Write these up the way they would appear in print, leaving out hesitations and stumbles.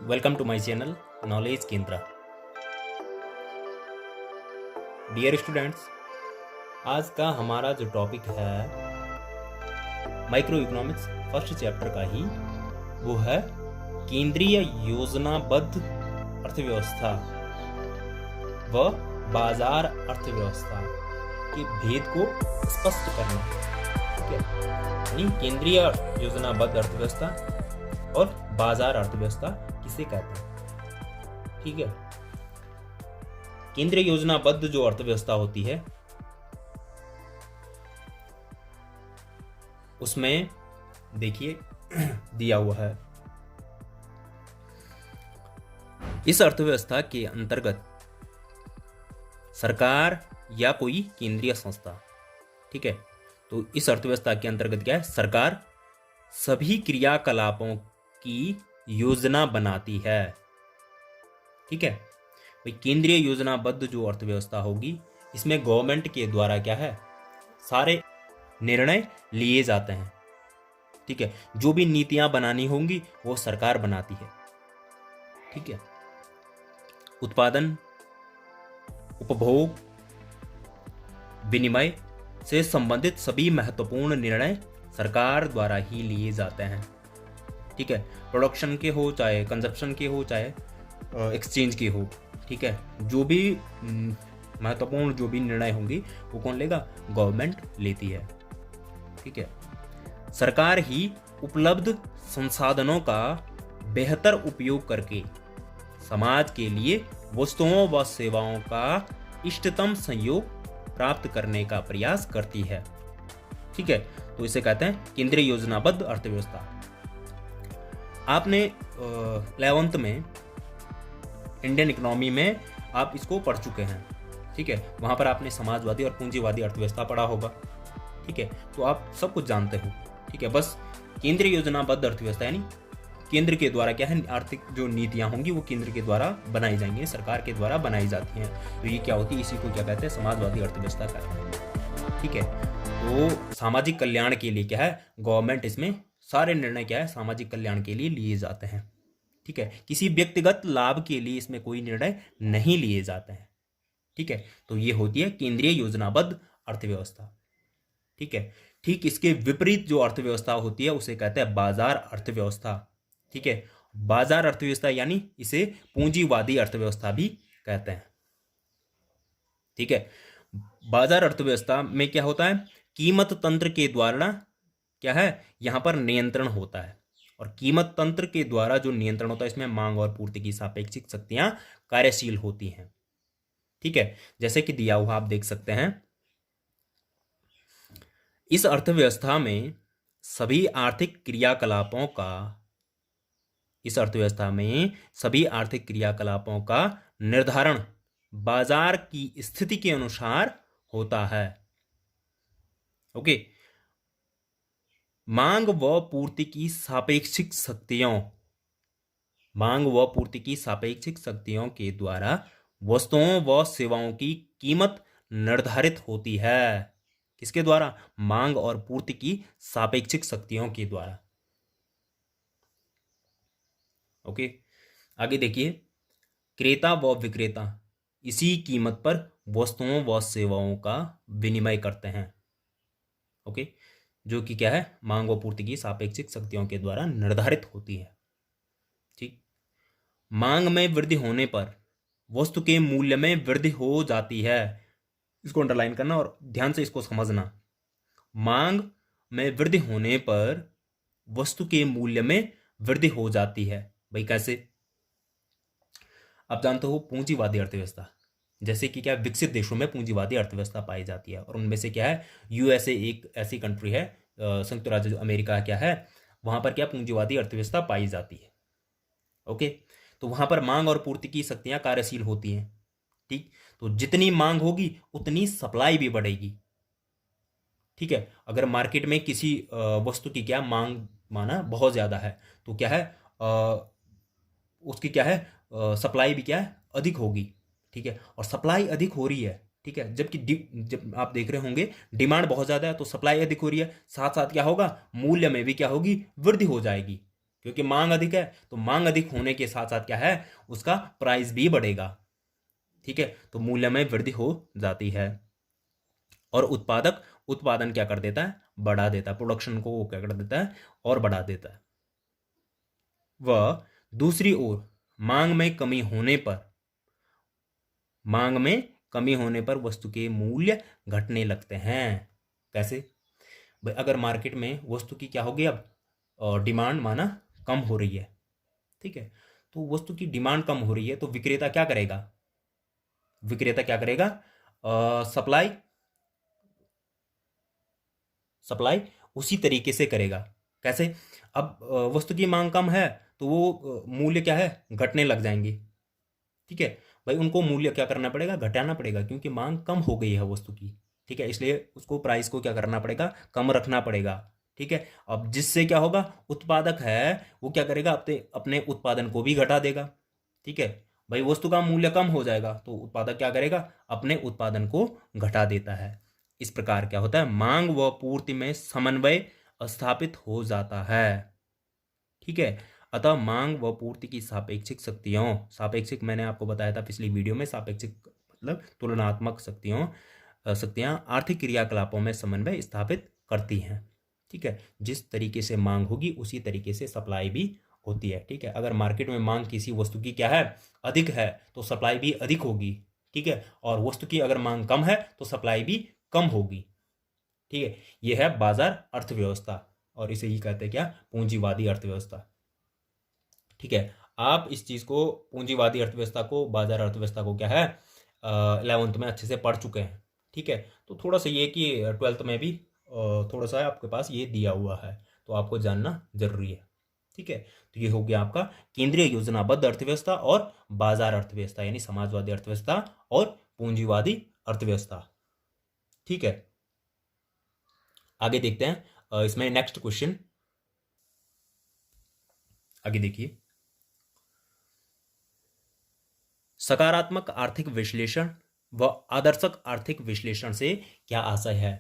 Welcome to my channel knowledge Kendra. Dear students, आज का हमारा जो टॉपिक है माइक्रो इकोनॉमिक्स फर्स्ट चैप्टर का ही, वो है केंद्रीय योजनाबद्ध अर्थव्यवस्था व बाजार अर्थव्यवस्था के भेद को स्पष्ट करना। ठीक है, यानी केंद्रीय योजनाबद्ध अर्थव्यवस्था और बाजार अर्थव्यवस्था किसे कहते हैं। ठीक है, केंद्रीय योजनाबद्ध जो अर्थव्यवस्था होती है उसमें देखिए दिया हुआ है, इस अर्थव्यवस्था के अंतर्गत सरकार या कोई केंद्रीय संस्था, ठीक है, तो इस अर्थव्यवस्था के अंतर्गत क्या है, सरकार सभी क्रियाकलापों की योजना बनाती है। ठीक है भाई, केंद्रीय योजनाबद्ध जो अर्थव्यवस्था होगी इसमें गवर्नमेंट के द्वारा क्या है, सारे निर्णय लिए जाते हैं। ठीक है, जो भी नीतियां बनानी होंगी वो सरकार बनाती है। ठीक है, उत्पादन, उपभोग, विनिमय से संबंधित सभी महत्वपूर्ण निर्णय सरकार द्वारा ही लिए जाते हैं। ठीक है, प्रोडक्शन के हो, चाहे कंजप्शन के हो, चाहे एक्सचेंज के हो। ठीक है, जो भी महत्वपूर्ण जो भी निर्णय होंगी वो कौन लेगा, गवर्नमेंट लेती है। ठीक है, सरकार ही उपलब्ध संसाधनों का बेहतर उपयोग करके समाज के लिए वस्तुओं व सेवाओं का इष्टतम संयोग प्राप्त करने का प्रयास करती है। ठीक है, तो इसे कहते हैं केंद्रीय योजनाबद्ध अर्थव्यवस्था। आपने 11th में इंडियन इकोनॉमी में आप इसको पढ़ चुके हैं। ठीक है, वहां पर आपने समाजवादी और पूंजीवादी अर्थव्यवस्था पढ़ा होगा। ठीक है, तो आप सब कुछ जानते हो। ठीक है, बस केंद्रीय योजनाबद्ध अर्थव्यवस्था यानी केंद्र के द्वारा क्या है, आर्थिक जो नीतियां होंगी वो केंद्र के द्वारा बनाई जाएंगी, सरकार के द्वारा बनाई जाती हैं। तो ये क्या होती है, इसी को क्या कहते हैं, समाजवादी अर्थव्यवस्था कहते हैं। ठीक है, तो सामाजिक कल्याण के लिए क्या है, गवर्नमेंट इसमें सारे निर्णय क्या है, सामाजिक कल्याण के लिए लिए जाते हैं। ठीक है, किसी व्यक्तिगत लाभ के लिए इसमें कोई निर्णय नहीं लिए जाते हैं। ठीक है, तो ये होती है केंद्रीय योजनाबद्ध अर्थव्यवस्था। ठीक है, ठीक इसके विपरीत जो अर्थव्यवस्था होती है उसे कहते हैं बाजार अर्थव्यवस्था। ठीक है, बाजार अर्थव्यवस्था यानी इसे पूंजीवादी अर्थव्यवस्था भी कहते हैं। ठीक है, बाजार अर्थव्यवस्था में क्या होता है, कीमत तंत्र के द्वारा क्या है, यहां पर नियंत्रण होता है। और कीमत तंत्र के द्वारा जो नियंत्रण होता है इसमें मांग और पूर्ति की सापेक्षिक शक्तियां कार्यशील होती हैं। ठीक है, जैसे कि दिया हुआ आप देख सकते हैं, इस अर्थव्यवस्था में सभी आर्थिक क्रियाकलापों का निर्धारण बाजार की स्थिति के अनुसार होता है। ओके, मांग व पूर्ति की सापेक्षिक शक्तियों के द्वारा वस्तुओं व सेवाओं की कीमत निर्धारित होती है। किसके द्वारा, मांग और पूर्ति की सापेक्षिक शक्तियों के द्वारा। ओके, आगे देखिए, क्रेता व विक्रेता इसी कीमत पर वस्तुओं व सेवाओं का विनिमय करते हैं। ओके, जो कि क्या है, मांग व पूर्ति की सापेक्षिक शक्तियों के द्वारा निर्धारित होती है। ठीक, मांग में वृद्धि होने पर वस्तु के मूल्य में वृद्धि हो जाती है। इसको अंडरलाइन करना और ध्यान से इसको समझना। मांग में वृद्धि होने पर वस्तु के मूल्य में वृद्धि हो जाती है। भाई कैसे, आप जानते हो पूंजीवादी अर्थव्यवस्था, जैसे कि क्या विकसित देशों में पूंजीवादी अर्थव्यवस्था पाई जाती है, और उनमें से क्या है, यूएसए एक ऐसी कंट्री है, संयुक्त राज्य अमेरिका क्या है, वहां पर क्या पूंजीवादी अर्थव्यवस्था पाई जाती है। ओके, तो वहां पर मांग और पूर्ति की शक्तियां कार्यशील होती हैं। ठीक, तो जितनी मांग होगी उतनी सप्लाई भी बढ़ेगी। ठीक है, अगर मार्केट में किसी वस्तु की क्या मांग माना बहुत ज्यादा है तो क्या है, उसकी क्या है, सप्लाई भी क्या है, अधिक होगी। ठीक है, और सप्लाई अधिक हो रही है। ठीक है, जबकि जब आप देख रहे होंगे डिमांड बहुत ज्यादा है तो सप्लाई अधिक हो रही है, साथ साथ क्या होगा, मूल्य में भी क्या होगी, वृद्धि हो जाएगी। क्योंकि मांग अधिक है, तो मांग अधिक होने के साथ साथ क्या है, उसका प्राइस भी बढ़ेगा। ठीक है, तो मूल्य में वृद्धि हो जाती है। और उत्पादक उत्पादन क्या कर देता है, बढ़ा देता है, प्रोडक्शन को वो क्या कर देता है और बढ़ा देता है। वह दूसरी ओर मांग में कमी होने पर, मांग में कमी होने पर वस्तु के मूल्य घटने लगते हैं। कैसे भाई, अगर मार्केट में वस्तु की क्या होगी अब, डिमांड माना कम हो रही है, ठीक है, तो वस्तु की डिमांड कम हो रही है, तो विक्रेता क्या करेगा, विक्रेता क्या करेगा, सप्लाई सप्लाई उसी तरीके से करेगा। कैसे, अब वस्तु की मांग कम है तो वो मूल्य क्या है, घटने लग जाएंगे। ठीक है भाई, उनको मूल्य क्या करना पड़ेगा, घटाना पड़ेगा, क्योंकि मांग कम हो गई है वस्तु की। ठीक है, इसलिए उसको प्राइस को क्या करना पड़ेगा, कम रखना पड़ेगा। ठीक है, अब जिससे क्या होगा, उत्पादक है वो क्या करेगा, अपने अपने उत्पादन को भी घटा देगा। ठीक है भाई, वस्तु का मूल्य कम हो जाएगा तो उत्पादक क्या करेगा, अपने उत्पादन को घटा देता है। इस प्रकार क्या होता है, मांग व पूर्ति में समन्वय स्थापित हो जाता है। ठीक है, अतः मांग व पूर्ति की सापेक्षिक शक्तियों, सापेक्षिक मैंने आपको बताया था पिछली वीडियो में, सापेक्षिक मतलब तुलनात्मक शक्तियां आर्थिक क्रियाकलापों में समन्वय स्थापित करती हैं। ठीक है, जिस तरीके से मांग होगी उसी तरीके से सप्लाई भी होती है। ठीक है, अगर मार्केट में मांग किसी वस्तु की क्या है, अधिक है, तो सप्लाई भी अधिक होगी। ठीक है, और वस्तु की अगर मांग कम है तो सप्लाई भी कम होगी। ठीक है, यह है बाजार अर्थव्यवस्था, और इसे ही कहते हैं क्या, पूंजीवादी अर्थव्यवस्था। ठीक है, आप इस चीज को, पूंजीवादी अर्थव्यवस्था को, बाजार अर्थव्यवस्था को क्या है, 11th में अच्छे से पढ़ चुके हैं। ठीक है, तो थोड़ा सा ये कि 12th में भी थोड़ा सा आपके पास ये दिया हुआ है, तो आपको जानना जरूरी है। ठीक है, तो ये हो गया आपका केंद्रीय योजनाबद्ध अर्थव्यवस्था और बाजार अर्थव्यवस्था, यानी समाजवादी अर्थव्यवस्था और पूंजीवादी अर्थव्यवस्था। ठीक है, आगे देखते हैं इसमें नेक्स्ट क्वेश्चन। आगे देखिए, सकारात्मक आर्थिक विश्लेषण व आदर्शक आर्थिक विश्लेषण से क्या आशय है।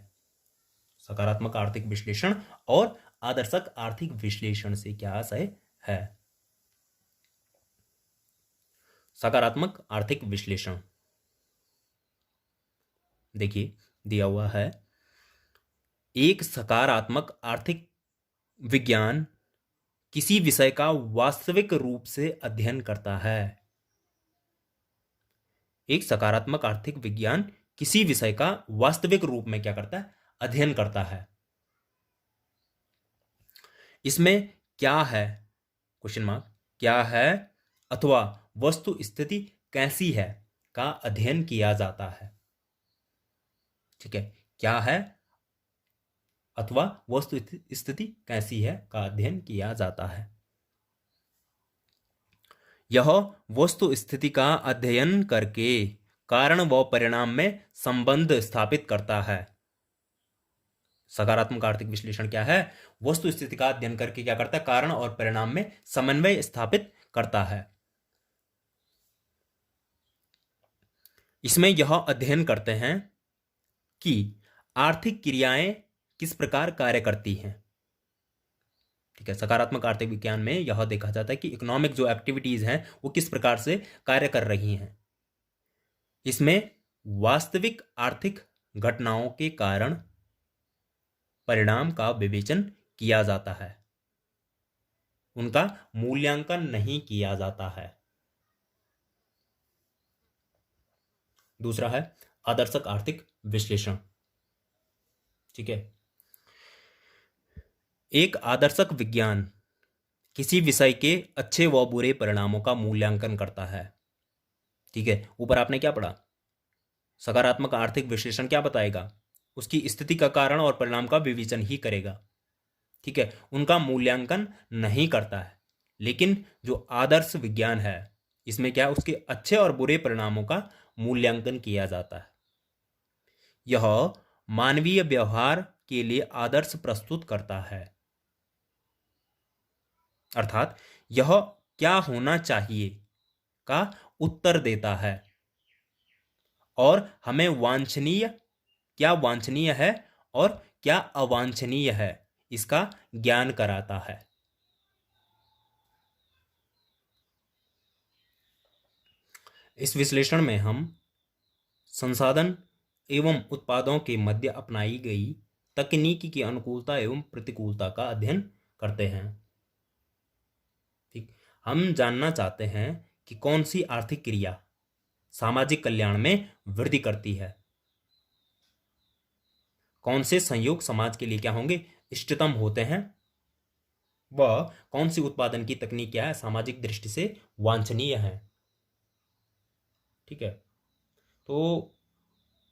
सकारात्मक आर्थिक विश्लेषण और आदर्शक आर्थिक विश्लेषण से क्या आशय है। सकारात्मक आर्थिक विश्लेषण देखिए दिया हुआ है, एक सकारात्मक आर्थिक विज्ञान किसी विषय का वास्तविक रूप से अध्ययन करता है। एक सकारात्मक आर्थिक विज्ञान किसी विषय का वास्तविक रूप में क्या करता है, अध्ययन करता है। इसमें क्या है, क्वेश्चन मार्क, क्या है अथवा वस्तु स्थिति कैसी है का अध्ययन किया जाता है। ठीक है, क्या है अथवा वस्तु स्थिति कैसी है का अध्ययन किया जाता है। यह वस्तु स्थिति का अध्ययन करके कारण व परिणाम में संबंध स्थापित करता है। सकारात्मक आर्थिक विश्लेषण क्या है, वस्तु स्थिति का अध्ययन करके क्या करता है, कारण और परिणाम में समन्वय स्थापित करता है। इसमें यह अध्ययन करते हैं कि आर्थिक क्रियाएं किस प्रकार कार्य करती हैं। ठीक है, सकारात्मक आर्थिक विज्ञान में यह देखा जाता है कि इकोनॉमिक जो एक्टिविटीज हैं वो किस प्रकार से कार्य कर रही हैं। इसमें वास्तविक आर्थिक घटनाओं के कारण परिणाम का विवेचन किया जाता है, उनका मूल्यांकन नहीं किया जाता है। दूसरा है आदर्शक आर्थिक विश्लेषण। ठीक है, एक आदर्शक विज्ञान किसी विषय के अच्छे व बुरे परिणामों का मूल्यांकन करता है। ठीक है, ऊपर आपने क्या पढ़ा, सकारात्मक आर्थिक विश्लेषण क्या बताएगा, उसकी स्थिति का कारण और परिणाम का विवेचन ही करेगा। ठीक है, उनका मूल्यांकन नहीं करता है। लेकिन जो आदर्श विज्ञान है इसमें क्या, उसके अच्छे और बुरे परिणामों का मूल्यांकन किया जाता है। यह मानवीय व्यवहार के लिए आदर्श प्रस्तुत करता है, अर्थात यह क्या होना चाहिए का उत्तर देता है और हमें क्या वांछनीय है और क्या अवांछनीय है इसका ज्ञान कराता है। इस विश्लेषण में हम संसाधन एवं उत्पादों के मध्य अपनाई गई तकनीकी की अनुकूलता एवं प्रतिकूलता का अध्ययन करते हैं। ठीक, हम जानना चाहते हैं कि कौन सी आर्थिक क्रिया सामाजिक कल्याण में वृद्धि करती है, कौन से संयोग समाज के लिए क्या होंगे, इष्टतम होते हैं, वह कौन सी उत्पादन की तकनीक क्या है सामाजिक दृष्टि से वांछनीय है। ठीक है, तो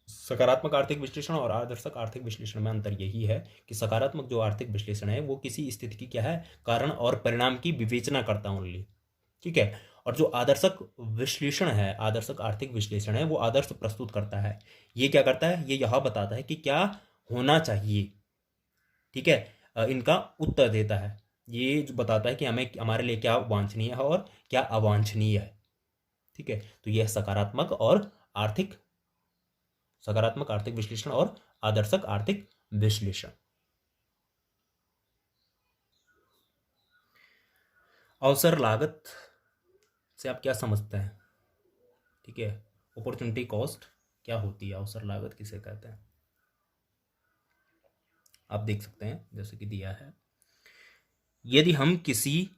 सकारात्मक आर्थिक विश्लेषण और आदर्शक आर्थिक विश्लेषण में अंतर यही है कि सकारात्मक जो आर्थिक विश्लेषण है वो किसी स्थिति की क्या है, कारण और परिणाम की विवेचना करता है ओनली। ठीक है, और जो आदर्शक विश्लेषण है, आदर्शक आर्थिक विश्लेषण है, वो आदर्श प्रस्तुत करता है। ये क्या करता है, ये यह बताता है कि क्या होना चाहिए। ठीक है, इनका उत्तर देता है, ये जो बताता है कि हमें हमारे लिए क्या वांछनीय है और क्या अवांछनीय है। ठीक है, तो यह सकारात्मक आर्थिक विश्लेषण और आदर्शक आर्थिक विश्लेषण। अवसर लागत से आप क्या समझते हैं? ठीक है, अपॉर्चुनिटी कॉस्ट क्या होती है, अवसर लागत किसे कहते हैं? आप देख सकते हैं जैसे कि दिया है, यदि हम किसी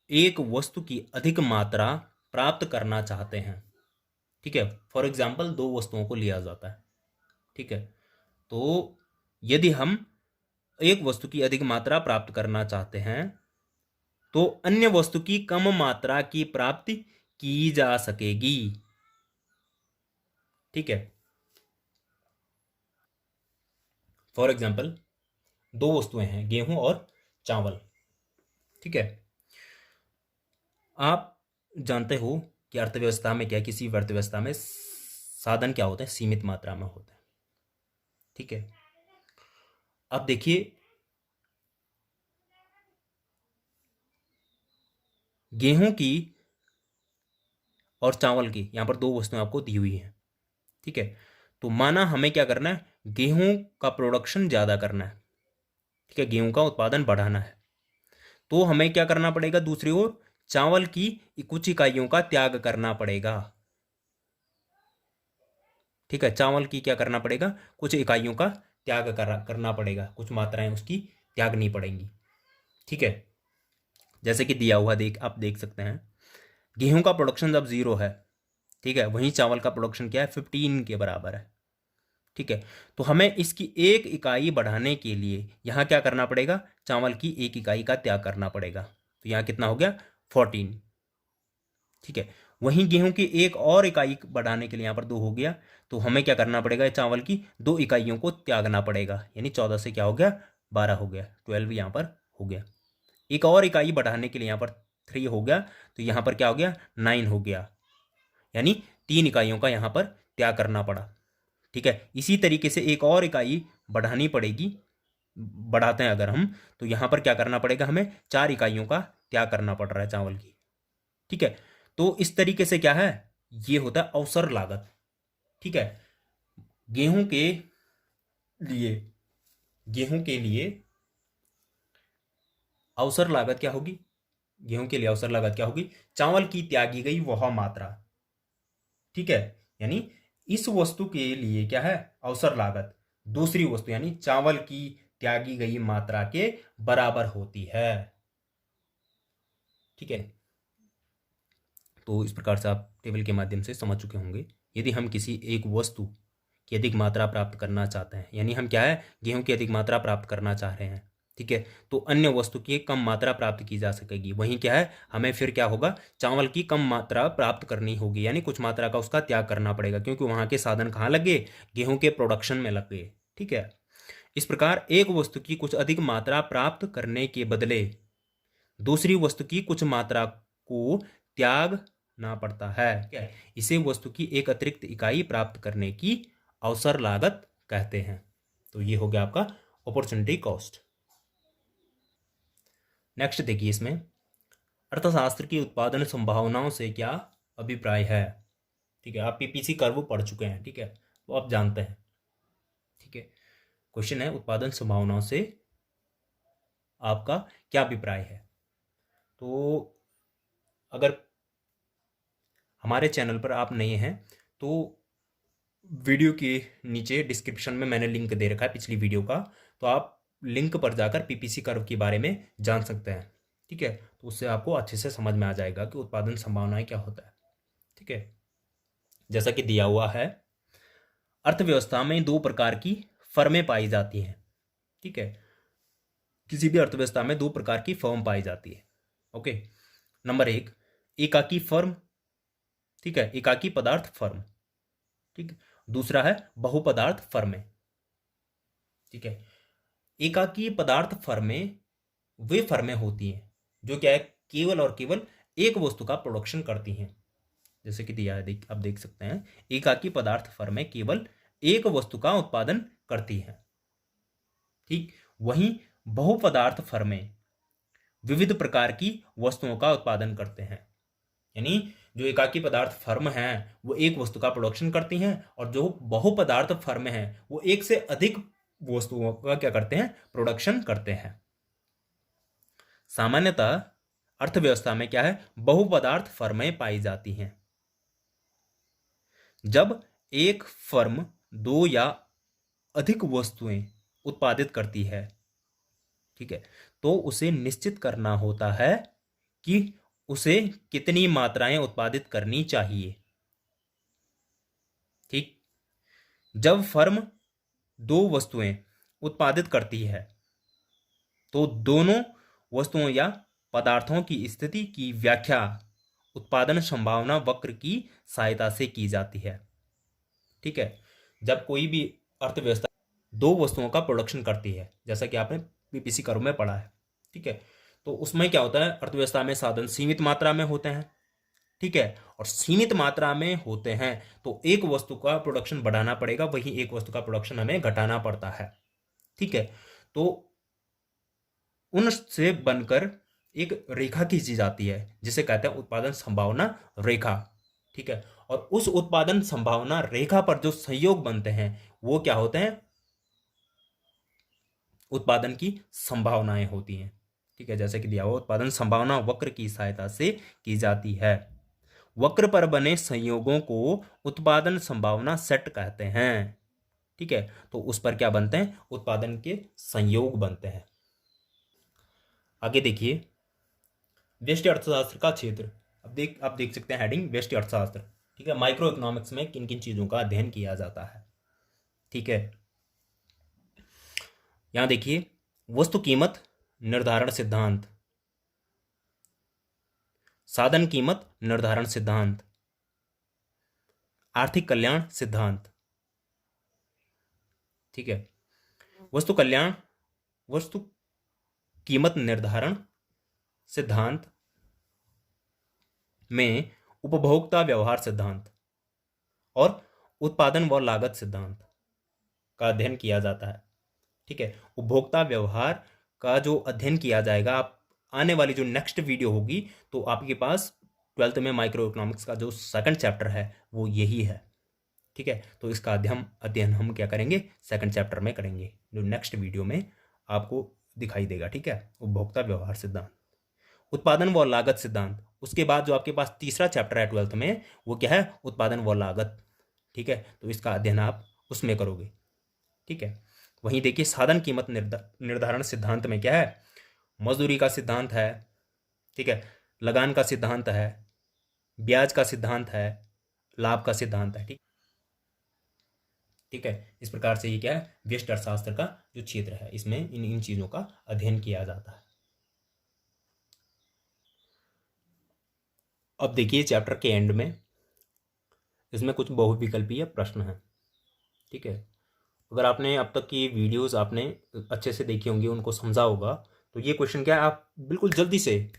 एक वस्तु की अधिक मात्रा प्राप्त करना चाहते हैं, ठीक है, फॉर एग्जाम्पल दो वस्तुओं को लिया जाता है। ठीक है, तो यदि हम एक वस्तु की अधिक मात्रा प्राप्त करना चाहते हैं तो अन्य वस्तु की कम मात्रा की प्राप्ति की जा सकेगी। ठीक है, फॉर एग्जाम्पल दो वस्तुएं हैं, गेहूं और चावल। ठीक है, आप जानते हो कि अर्थव्यवस्था में क्या, किसी अर्थव्यवस्था में साधन क्या होते हैं, सीमित मात्रा में होते हैं। ठीक है, अब देखिए गेहूं की और चावल की, यहां पर दो वस्तुएं आपको दी हुई हैं। ठीक है, तो माना हमें क्या करना है, गेहूं का प्रोडक्शन ज्यादा करना है। ठीक है, गेहूं का उत्पादन बढ़ाना है, तो हमें क्या करना पड़ेगा, दूसरी ओर चावल की कुछ इकाइयों का त्याग करना पड़ेगा। ठीक है, चावल की क्या करना पड़ेगा, कुछ इकाइयों का त्याग करना पड़ेगा, कुछ मात्राएं उसकी त्यागनी पड़ेंगी। ठीक है, जैसे कि दिया हुआ आप देख सकते हैं, गेहूं का प्रोडक्शन जब 0 है, ठीक है, वहीं चावल का प्रोडक्शन क्या है, 15 के बराबर है। ठीक है, तो हमें इसकी एक इकाई बढ़ाने के लिए यहां क्या करना पड़ेगा, चावल की एक इकाई का त्याग करना पड़ेगा। तो यहां कितना हो गया, 14। ठीक है, वहीं गेहूं की एक और इकाई बढ़ाने के लिए यहां पर 2 हो गया, तो हमें क्या करना पड़ेगा, चावल की 2 इकाइयों को त्यागना पड़ेगा, यानी 14 से क्या हो गया, 12 हो गया, 12 यहां पर हो गया। एक और इकाई बढ़ाने के लिए यहां पर 3 हो गया, तो यहां पर क्या हो गया, 9 हो गया, यानी 3 इकाइयों का यहां पर त्याग करना पड़ा। ठीक है, इसी तरीके से एक और इकाई बढ़ानी पड़ेगी, बढ़ाते हैं अगर हम, तो यहां पर क्या करना पड़ेगा, हमें 4 इकाइयों का त्याग करना पड़ रहा है चावल की। ठीक है, तो इस तरीके से क्या है, ये होता है अवसर लागत। ठीक है, गेहूं के लिए गेहूं के लिए अवसर लागत क्या होगी, गेहूं के लिए अवसर लागत क्या होगी, चावल की त्यागी गई वह मात्रा। ठीक है, यानी इस वस्तु के लिए क्या है, अवसर लागत दूसरी वस्तु यानी चावल की त्यागी गई मात्रा के बराबर होती है। ठीक है, तो इस प्रकार से आप टेबल के माध्यम से समझ चुके होंगे। यदि हम किसी एक वस्तु की अधिक मात्रा प्राप्त करना चाहते हैं, यानी हम क्या है, गेहूं की अधिक मात्रा प्राप्त करना चाह रहे हैं, ठीक है, तो अन्य वस्तु की कम मात्रा प्राप्त की जा सकेगी। वहीं क्या है, हमें फिर क्या होगा, चावल की कम मात्रा प्राप्त करनी होगी, यानी कुछ मात्रा का उसका त्याग करना पड़ेगा, क्योंकि वहां के साधन कहाँ लग गए, गेहूं के प्रोडक्शन में लग गए। ठीक है, इस प्रकार एक वस्तु की कुछ अधिक मात्रा प्राप्त करने के बदले दूसरी वस्तु की कुछ मात्रा को त्याग ना पड़ता है, क्या है, इसे वस्तु की एक अतिरिक्त इकाई प्राप्त करने की अवसर लागत कहते हैं। तो ये हो गया आपका अपॉर्चुनिटी कॉस्ट। नेक्स्ट देखिए, इसमें अर्थशास्त्र की उत्पादन संभावनाओं से क्या अभिप्राय है। ठीक है, आप पीपीसी कर्व पढ़ चुके हैं, ठीक है, तो आप जानते हैं। ठीक है, क्वेश्चन है उत्पादन संभावनाओं से आपका क्या अभिप्राय है। तो अगर हमारे चैनल पर आप नए हैं तो वीडियो के नीचे डिस्क्रिप्शन में मैंने लिंक दे रखा है पिछली वीडियो का, तो आप लिंक पर जाकर पीपीसी कर्व के बारे में जान सकते हैं। ठीक है, तो उससे आपको अच्छे से समझ में आ जाएगा कि उत्पादन संभावनाएं क्या होता है। ठीक है, जैसा कि दिया हुआ है, अर्थव्यवस्था में दो प्रकार की फर्में पाई जाती हैं। ठीक है, किसी भी अर्थव्यवस्था में दो प्रकार की फर्म पाई जाती है। ओके, नंबर एक, एकाकी फर्म। ठीक है, एकाकी पदार्थ फर्म। ठीक है, दूसरा है बहुपदार्थ फर्में। ठीक है, एकाकी पदार्थ फर्में वे फर्में होती हैं जो क्या है, केवल और केवल एक वस्तु का प्रोडक्शन करती हैं। जैसे कि दिया है, आप देख सकते हैं, एकाकी पदार्थ फर्में केवल एक वस्तु का उत्पादन करती हैं। ठीक, वहीं बहुपदार्थ फर्में विविध प्रकार की वस्तुओं का उत्पादन करते हैं। यानी जो एकाकी पदार्थ फर्म हैं वो एक वस्तु का प्रोडक्शन करती हैं, और जो बहुपदार्थ फर्म हैं वो एक से अधिक वस्तुओं का क्या करते हैं, प्रोडक्शन करते हैं। सामान्यतः अर्थव्यवस्था में क्या है, बहुपदार्थ फर्में पाई जाती हैं। जब एक फर्म दो या अधिक वस्तुएं उत्पादित करती है, ठीक है, तो उसे निश्चित करना होता है कि उसे कितनी मात्राएं उत्पादित करनी चाहिए। ठीक, जब फर्म दो वस्तुएं उत्पादित करती है तो दोनों वस्तुओं या पदार्थों की स्थिति की व्याख्या उत्पादन संभावना वक्र की सहायता से की जाती है। ठीक है, जब कोई भी अर्थव्यवस्था दो वस्तुओं का प्रोडक्शन करती है, जैसा कि आपने पीपीसी कर्व में पढ़ा है, ठीक है, तो उसमें क्या होता है, अर्थव्यवस्था में साधन सीमित मात्रा में होते हैं। ठीक है, और सीमित मात्रा में होते हैं तो एक वस्तु का प्रोडक्शन बढ़ाना पड़ेगा, वहीं एक वस्तु का प्रोडक्शन हमें घटाना पड़ता है। ठीक है, तो उनसे बनकर एक रेखा खींची जाती है जिसे कहते हैं उत्पादन संभावना रेखा। ठीक है, और उस उत्पादन संभावना रेखा पर जो संयोग बनते हैं वो क्या होते हैं, उत्पादन की संभावनाएं होती हैं। ठीक है, जैसे कि दिया हुआ, उत्पादन संभावना वक्र की सहायता से की जाती है। वक्र पर बने संयोगों को उत्पादन संभावना सेट कहते हैं। ठीक है, तो उस पर क्या बनते हैं, उत्पादन के संयोग बनते हैं। आगे देखिए, व्यष्टि अर्थशास्त्र का क्षेत्र। आप देख सकते हैं हेडिंग, व्यष्टि अर्थशास्त्र। ठीक है, माइक्रो इकोनॉमिक्स में किन किन चीजों का अध्ययन किया जाता है। ठीक है, यहां देखिए, वस्तु कीमत निर्धारण सिद्धांत, साधन कीमत निर्धारण सिद्धांत, आर्थिक कल्याण सिद्धांत। ठीक है, वस्तु कीमत निर्धारण सिद्धांत में उपभोक्ता व्यवहार सिद्धांत और उत्पादन व लागत सिद्धांत का अध्ययन किया जाता है। ठीक है, उपभोक्ता व्यवहार का जो अध्ययन किया जाएगा, आप आने वाली जो नेक्स्ट वीडियो होगी तो आपके पास 12th में माइक्रो इकोनॉमिक्स का जो सेकंड चैप्टर है वो यही है। ठीक है, तो इसका अध्ययन हम क्या करेंगे, सेकंड चैप्टर में करेंगे, जो नेक्स्ट वीडियो में आपको दिखाई देगा। ठीक है, उपभोक्ता व्यवहार सिद्धांत, उत्पादन व लागत सिद्धांत। उसके बाद जो आपके पास तीसरा चैप्टर है 12th में वो क्या है, उत्पादन व लागत। ठीक है, तो इसका अध्ययन आप उसमें करोगे। ठीक है, वहीं देखिए, साधन कीमत निर्धारण सिद्धांत में क्या है, मजदूरी का सिद्धांत है। ठीक है, लगान का सिद्धांत है, ब्याज का सिद्धांत है, लाभ का सिद्धांत है। ठीक है, इस प्रकार से ये क्या है, व्यष्टि अर्थशास्त्र का जो क्षेत्र है इसमें इन चीजों का अध्ययन किया जाता है। अब देखिए, चैप्टर के एंड में इसमें कुछ बहुविकल्पीय प्रश्न है। ठीक है, अगर आपने अब तक की वीडियोस आपने अच्छे से देखी होंगी, उनको समझा होगा, तो ये क्वेश्चन क्या है, आप बिल्कुल जल्दी से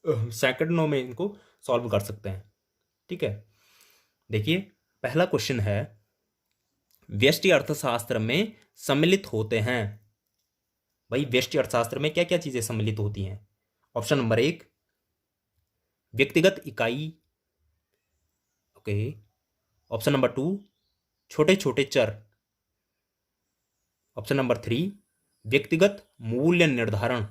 सेकंडों में इनको सॉल्व कर सकते हैं। ठीक है, देखिए, पहला क्वेश्चन है, व्यष्टि अर्थशास्त्र में सम्मिलित होते हैं। भाई, व्यष्टि अर्थशास्त्र में क्या क्या चीजें सम्मिलित होती हैं। ऑप्शन नंबर 1, व्यक्तिगत इकाई। ओके, ऑप्शन नंबर 2, छोटे छोटे चर। ऑप्शन नंबर 3, व्यक्तिगत मूल्य निर्धारण।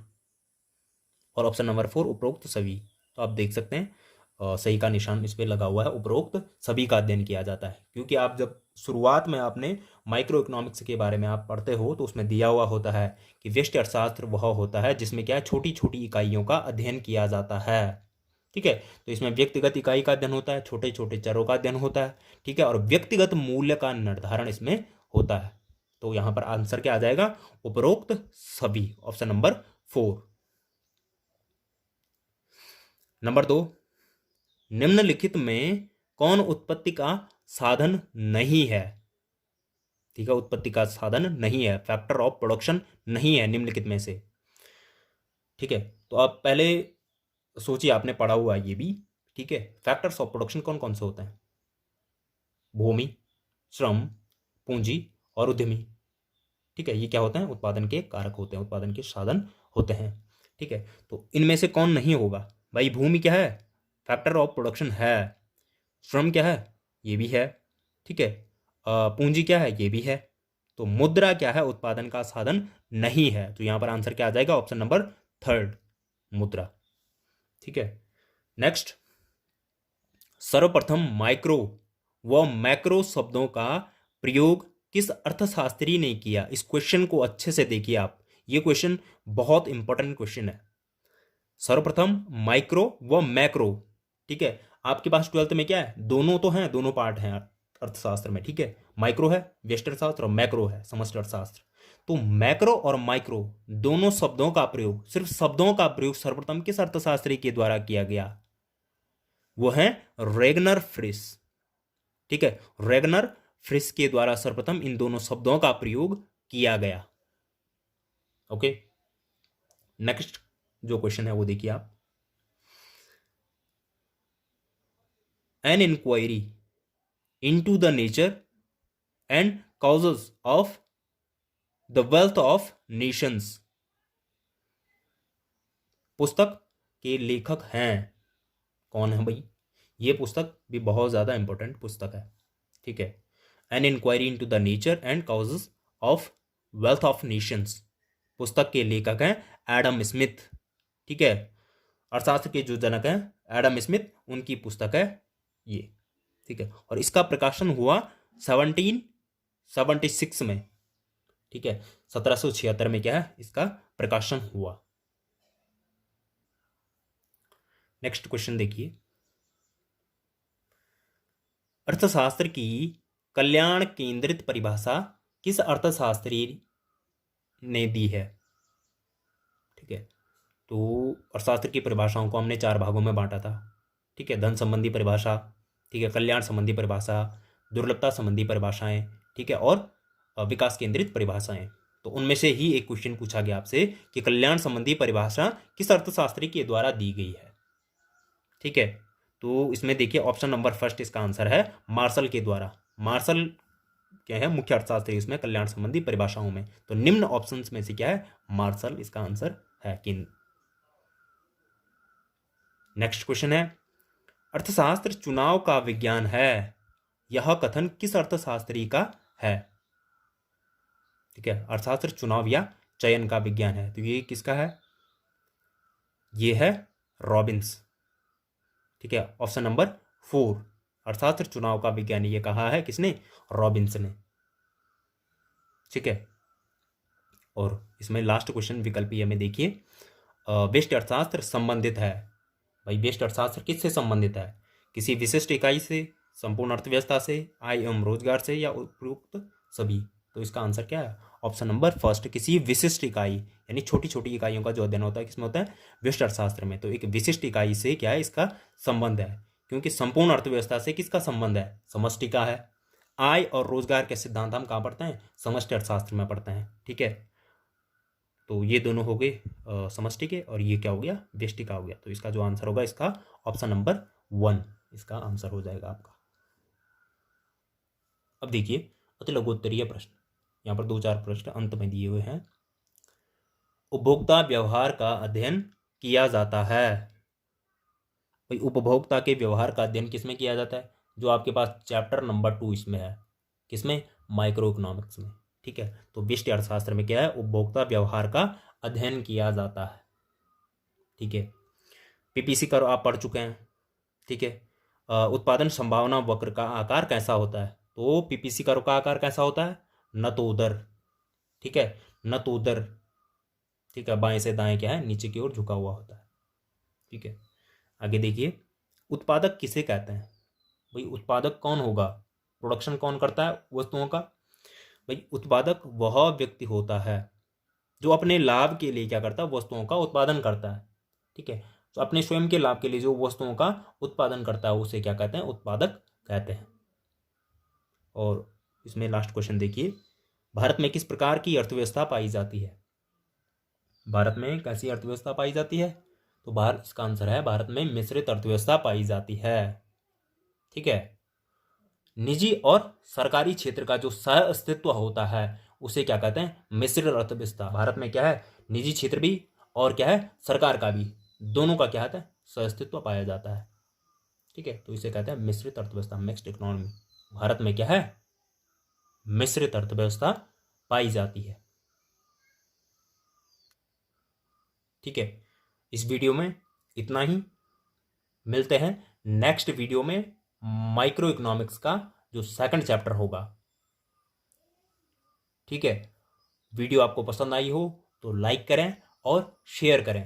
और ऑप्शन नंबर 4, उपरोक्त सभी। तो आप देख सकते हैं, सही का निशान इस पे लगा हुआ है, उपरोक्त सभी का अध्ययन किया जाता है। क्योंकि आप जब शुरुआत में आपने माइक्रो इकोनॉमिक्स के बारे में आप पढ़ते हो तो उसमें दिया हुआ होता है कि व्यष्टि अर्थशास्त्र वह होता है जिसमें क्या है, छोटी छोटी इकाइयों का अध्ययन किया जाता है। ठीक है, तो इसमें व्यक्तिगत इकाई का अध्ययन होता है, छोटे छोटे चरों का अध्ययन होता है। ठीक है, और व्यक्तिगत मूल्य का निर्धारण इसमें होता है। तो यहां पर आंसर क्या आ जाएगा, उपरोक्त सभी, ऑप्शन नंबर 4। नंबर 2, निम्नलिखित में कौन उत्पत्ति का साधन नहीं है। ठीक है, उत्पत्ति का साधन नहीं है, फैक्टर ऑफ प्रोडक्शन नहीं है निम्नलिखित में से। ठीक है, तो आप पहले सोचिए, आपने पढ़ा हुआ है ये भी। ठीक है, फैक्टर्स ऑफ प्रोडक्शन कौन कौन से होते हैं, भूमि, श्रम, पूंजी और उद्यमी। ठीक है, ये क्या होते हैं, उत्पादन के कारक होते हैं, उत्पादन के साधन होते हैं। ठीक है, तो इनमें से कौन नहीं होगा भाई, भूमि क्या है, फैक्टर ऑफ प्रोडक्शन है। श्रम क्या है, ये भी है। ठीक है, पूंजी क्या है, ये भी है। तो मुद्रा क्या है, उत्पादन का साधन नहीं है। तो यहां पर आंसर क्या आ जाएगा, ऑप्शन नंबर 3, मुद्रा। ठीक है, नेक्स्ट, सर्वप्रथम माइक्रो व मैक्रो शब्दों का प्रयोग किस अर्थशास्त्री ने किया। इस क्वेश्चन को अच्छे से देखिए आप, ये क्वेश्चन बहुत इंपॉर्टेंट क्वेश्चन है। सर्वप्रथम माइक्रो व मैक्रो। ठीक है, आपके पास 12th में क्या है, दोनों तो हैं, दोनों पार्ट हैं अर्थशास्त्र में। ठीक है, माइक्रो है व्यष्टि अर्थशास्त्र और मैक्रो है समष्टि अर्थशास्त्र। तो मैक्रो और माइक्रो दोनों शब्दों का प्रयोग, सिर्फ शब्दों का प्रयोग सर्वप्रथम किस अर्थशास्त्री के द्वारा किया गया, वो है रेगनर फ्रिस। ठीक है, रेगनर फ्रिस के द्वारा सर्वप्रथम इन दोनों शब्दों का प्रयोग किया गया। ओके, नेक्स्ट जो क्वेश्चन है वो देखिए आप, an inquiry into the nature and causes of the wealth of nations. पुस्तक के लेखक हैं कौन है भाई, ये पुस्तक भी बहुत ज्यादा इंपॉर्टेंट पुस्तक है। ठीक है, an inquiry into the nature and causes of wealth of nations, पुस्तक के लेखक हैं एडम स्मिथ। ठीक है, अर्थशास्त्र के जो जनक हैं एडम स्मिथ, उनकी पुस्तक है ये। ठीक है, और इसका प्रकाशन हुआ 1776 में। ठीक है, 1776 में क्या है, इसका प्रकाशन हुआ। नेक्स्ट क्वेश्चन देखिए, अर्थशास्त्र की कल्याण केंद्रित परिभाषा किस अर्थशास्त्री ने दी है। ठीक है, तो अर्थशास्त्र की परिभाषाओं को हमने 4 भागों में बांटा था। ठीक है, धन संबंधी परिभाषा, ठीक है, कल्याण संबंधी परिभाषा, दुर्लभता संबंधी परिभाषाएं, ठीक है, और विकास केंद्रित परिभाषाएं। तो उनमें से ही एक क्वेश्चन पूछा गया आपसे कि कल्याण संबंधी परिभाषा किस अर्थशास्त्री के द्वारा दी गई है। ठीक है, तो इसमें देखिए ऑप्शन नंबर 1 इसका आंसर है मार्शल के द्वारा। मार्शल क्या है, मुख्य अर्थशास्त्री इसमें कल्याण संबंधी परिभाषाओं में। तो निम्न ऑप्शंस में से क्या है, मार्शल इसका आंसर है। किन नेक्स्ट क्वेश्चन है, अर्थशास्त्र चुनाव का विज्ञान है, यह कथन किस अर्थशास्त्री का है। ठीक है, अर्थशास्त्र चुनाव या चयन का विज्ञान है, तो ये किसका है, ये है रॉबिन्स। ठीक है, ऑप्शन नंबर 4, अर्थशास्त्र चुनाव का विज्ञान ये कहा है किसने, रॉबिन्स ने। ठीक है, और इसमें लास्ट क्वेश्चन विकल्प ये में देखिए, व्यष्टि अर्थशास्त्र संबंधित है। भाई व्यष्टि अर्थशास्त्र किससे संबंधित है, किसी विशिष्ट इकाई से, संपूर्ण अर्थव्यवस्था से, आय एवं रोजगार से, या उपयुक्त सभी। तो इसका आंसर क्या है, ऑप्शन नंबर 1, किसी विशिष्ट इकाई, यानी छोटी छोटी इकाइयों का जो अध्ययन होता है किसमें होता है, व्यष्टि अर्थशास्त्र में। तो एक विशिष्ट इकाई से क्या है, इसका संबंध है, क्योंकि संपूर्ण अर्थव्यवस्था से किसका संबंध है, समष्टि का है। आय और रोजगार के सिद्धांत हम कहाँ पढ़ते हैं, समष्टि अर्थशास्त्र में पढ़ते हैं। ठीक है, तो ये दोनों हो गए समष्टि के, और ये क्या हो गया, व्यष्टि का हो गया। तो इसका जो आंसर होगा, इसका ऑप्शन नंबर 1 इसका आंसर हो जाएगा आपका। अब देखिए अति लघुत्तरीय प्रश्न, यहाँ पर 2-4 प्रश्न अंत में दिए हुए हैं। उपभोक्ता व्यवहार का अध्ययन किया जाता है। भाई उपभोक्ता के व्यवहार का अध्ययन किसमें किया जाता है, जो आपके पास चैप्टर नंबर 2 इसमें है, किसमें, माइक्रो इकोनॉमिक्स में। ठीक है, तो व्यष्टि अर्थशास्त्र में क्या है, उपभोक्ता व्यवहार का अध्ययन किया जाता है। ठीक है, पीपीसी कर आप पढ़ चुके हैं। ठीक है। उत्पादन संभावना वक्र का आकार कैसा होता है? तो पीपीसी कर्व का आकार कैसा होता है? नतोदर। ठीक है, नतोदर। ठीक है, बाएं से दाएं क्या है, नीचे की ओर झुका हुआ होता है। ठीक है, आगे देखिए, उत्पादक किसे कहते हैं? भाई उत्पादक कौन होगा? प्रोडक्शन कौन करता है वस्तुओं का? भाई उत्पादक वह व्यक्ति होता है जो अपने लाभ के लिए क्या करता है, वस्तुओं का उत्पादन करता है। ठीक है, तो अपने स्वयं के लाभ के लिए जो वस्तुओं का उत्पादन करता है उसे क्या कहते हैं? उत्पादक कहते हैं। और इसमें लास्ट क्वेश्चन देखिए, भारत में किस प्रकार की अर्थव्यवस्था पाई जाती है? भारत में कैसी अर्थव्यवस्था पाई जाती है? तो भारत, इसका आंसर है भारत में मिश्रित अर्थव्यवस्था पाई जाती है। ठीक है, निजी और सरकारी क्षेत्र का जो सह अस्तित्व होता है उसे क्या कहते हैं? मिश्रित अर्थव्यवस्था। भारत में क्या है, निजी क्षेत्र भी और क्या है, सरकार का भी, दोनों का क्या होता है, सह अस्तित्व पाया जाता है। ठीक है, तो इसे कहते हैं मिश्रित अर्थव्यवस्था, मिक्स्ड इकोनॉमी। भारत में क्या है, मिश्रित अर्थव्यवस्था पाई जाती है। ठीक है, इस वीडियो में इतना ही। मिलते हैं नेक्स्ट वीडियो में माइक्रो इकोनॉमिक्स का जो सेकंड चैप्टर होगा। ठीक है, वीडियो आपको पसंद आई हो तो लाइक करें और शेयर करें।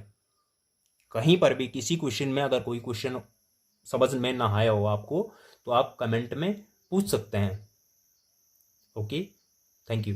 कहीं पर भी किसी क्वेश्चन में अगर कोई क्वेश्चन समझ में ना आया हो आपको तो आप कमेंट में पूछ सकते हैं। Okay, thank you.